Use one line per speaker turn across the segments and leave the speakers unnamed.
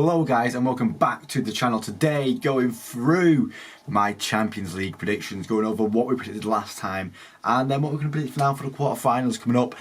Hello guys and welcome back to the channel. Today going through my Champions League predictions, going over what we predicted last time and then what we're going to predict for now for the quarterfinals coming up.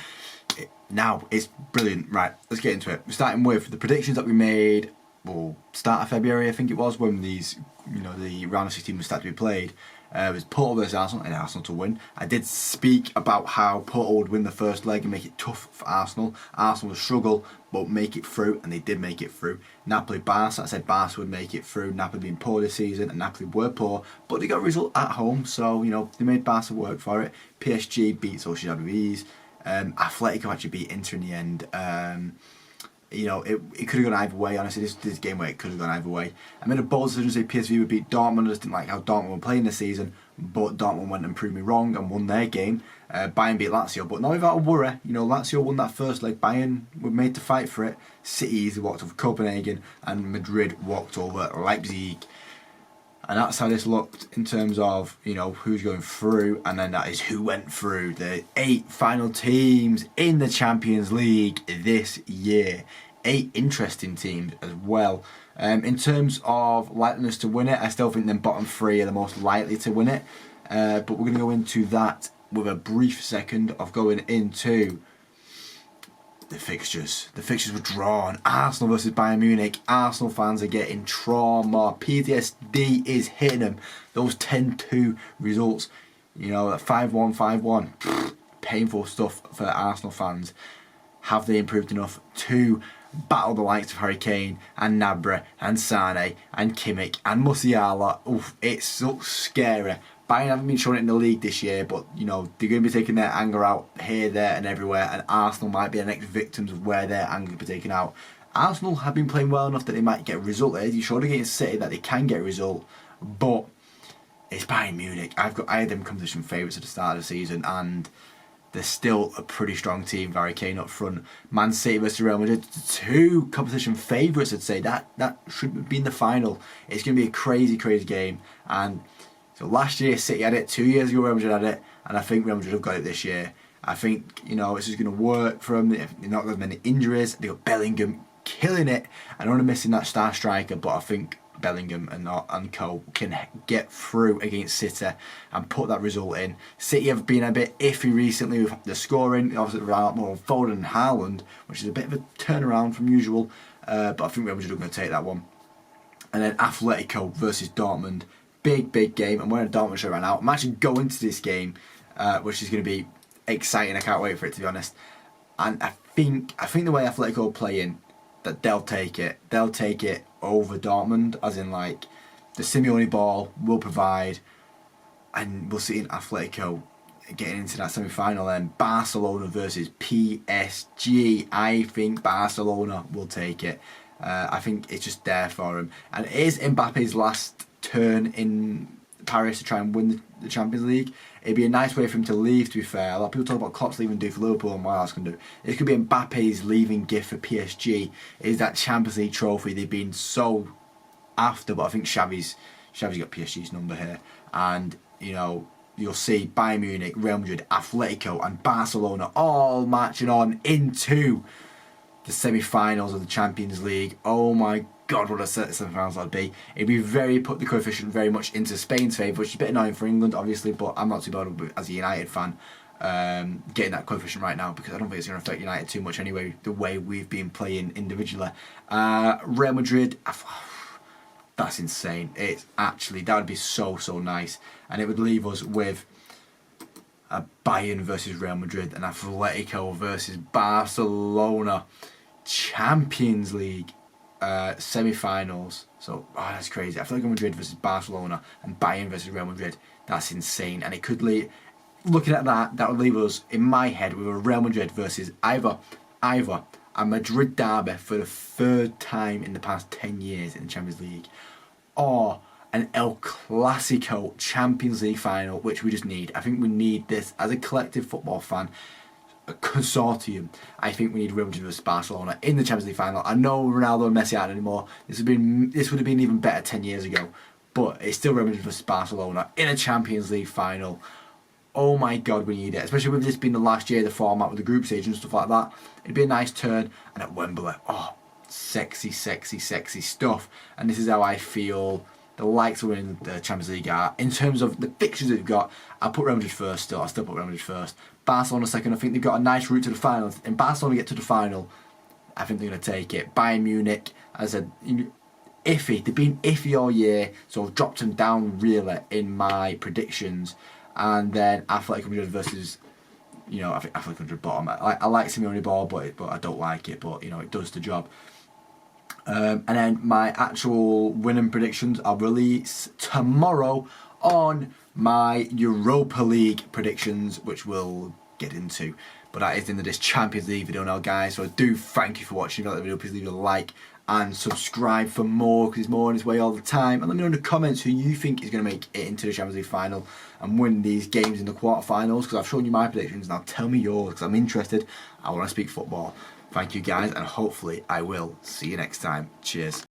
Now it's brilliant. Right, let's get into it. We're starting with the predictions that we made, well, start of February I think it was, when these, the round of 16 was started to be played. It was Porto versus Arsenal and Arsenal to win. I did speak about how Porto would win the first leg and make it tough for Arsenal. Arsenal would struggle but make it through, and they did make it through. Napoli Barca, I said Barca would make it through. Napoli being poor this season and Napoli were poor, but they got a result at home, so they made Barca work for it. PSG beat Sociedad with ease. Atletico actually beat Inter in the end. It could have gone either way. Honestly, this game where it could have gone either way. I made a bold decision to say PSV would beat Dortmund. I just didn't like how Dortmund were playing this season, but Dortmund went and proved me wrong and won their game. Bayern beat Lazio, but not without a worry. Lazio won that first leg. Bayern were made to fight for it. City easily walked over Copenhagen, and Madrid walked over Leipzig. And that's how this looked in terms of, who's going through, and then that is who went through. The 8 final teams in the Champions League this year. 8 interesting teams as well. In terms of likeliness to win it, I still think the bottom 3 are the most likely to win it. But we're going to go into that with a brief second of going into the fixtures. The fixtures were drawn. Arsenal versus Bayern Munich. Arsenal fans are getting trauma. PTSD is hitting them. Those 10-2 results, 5-1, 5-1. Painful stuff for Arsenal fans. Have they improved enough to battle the likes of Harry Kane and Gnabry and Sane and Kimmich and Musiala? Oof, it's so scary. Bayern haven't been showing it in the league this year, but they're going to be taking their anger out here, there and everywhere, and Arsenal might be the next victims of where their anger will be taken out. Arsenal have been playing well enough that they might get a result there. You showed against City that they can get a result, but it's Bayern Munich. I had them competition favourites at the start of the season, and they're still a pretty strong team. Harry Kane up front. Man City versus Real Madrid, 2 competition favourites. I'd say that should be in the final. It's going to be a crazy game. And so last year City had it, 2 years ago Real Madrid had it, and I think Real Madrid have got it this year. I think this is going to work for them. They've not got as many injuries. They got Bellingham killing it, and only missing that star striker. But I think Bellingham and co can get through against City and put that result in. City have been a bit iffy recently with the scoring. Obviously, they're a lot more Foden and Haaland, which is a bit of a turnaround from usual. But I think Real Madrid are going to take that one. And then Atletico versus Dortmund. Big game. I'm wearing a Dortmund shirt right now. I'm actually going to this game, which is going to be exciting. I can't wait for it, to be honest. And I think the way Atletico are playing, that they'll take it. They'll take it over Dortmund, as in the Simeone ball will provide, and we'll see in Atletico getting into that semi-final. Then Barcelona versus PSG. I think Barcelona will take it. I think it's just there for him, and it is Mbappe's last turn in Paris to try and win the Champions League. It'd be a nice way for him to leave, to be fair. A lot of people talk about Klopp's leaving do for Liverpool and what else can do. It could be Mbappe's leaving gift for PSG. Is that Champions League trophy they've been so after, but I think Xavi's got PSG's number here. And, you'll see Bayern Munich, Real Madrid, Atletico and Barcelona all marching on into the semi-finals of the Champions League. Oh my God, what a set of semi-finals that'd be. It'd be put the coefficient very much into Spain's favour, which is a bit annoying for England, obviously, but I'm not too bothered with, as a United fan, getting that coefficient right now, because I don't think it's going to affect United too much anyway, the way we've been playing individually. Real Madrid, that's insane. That would be so nice. And it would leave us with a Bayern versus Real Madrid and Atletico versus Barcelona. Champions League semi-finals. So that's crazy. Atletico Madrid versus Barcelona and Bayern versus Real Madrid. That's insane. And it could leave, looking at that would leave us in my head with a Real Madrid versus either a Madrid derby for the 3rd time in the past 10 years in the Champions League, or an El Clasico Champions League final, which we just need. I think we need this as a collective football fan. A consortium. I think we need Real Madrid versus Barcelona in the Champions League final. I know Ronaldo and Messi aren't anymore. This would have been even better 10 years ago. But it's still Real Madrid versus Barcelona in a Champions League final. Oh my God, we need it. Especially with this being the last year of the format with the group stage and stuff like that. It'd be a nice turn. And at Wembley, oh, sexy stuff. And this is how I feel the likes of winning the Champions League are. In terms of the fixtures they've got, I'll put Real Madrid first still. I'll still put Real Madrid first. Barcelona second. I think they've got a nice route to the final. If Barcelona get to the final, I think they're going to take it. Bayern Munich, as I said, iffy. They've been iffy all year, so I've dropped them down really in my predictions. And then Athletic Madrid versus, I think Athletic Madrid bottom. I like Simeone ball, but I don't like it. But it does the job. And then my actual winning predictions I'll release tomorrow on my Europa League predictions, which we'll get into. But that is the end of this Champions League video now, guys. So I do thank you for watching. If you like the video, please leave a like and subscribe for more, because it's more on its way all the time. And let me know in the comments who you think is going to make it into the Champions League final and win these games in the quarterfinals, because I've shown you my predictions. Now tell me yours, because I'm interested. I want to speak football. Thank you guys, and hopefully I will see you next time. Cheers.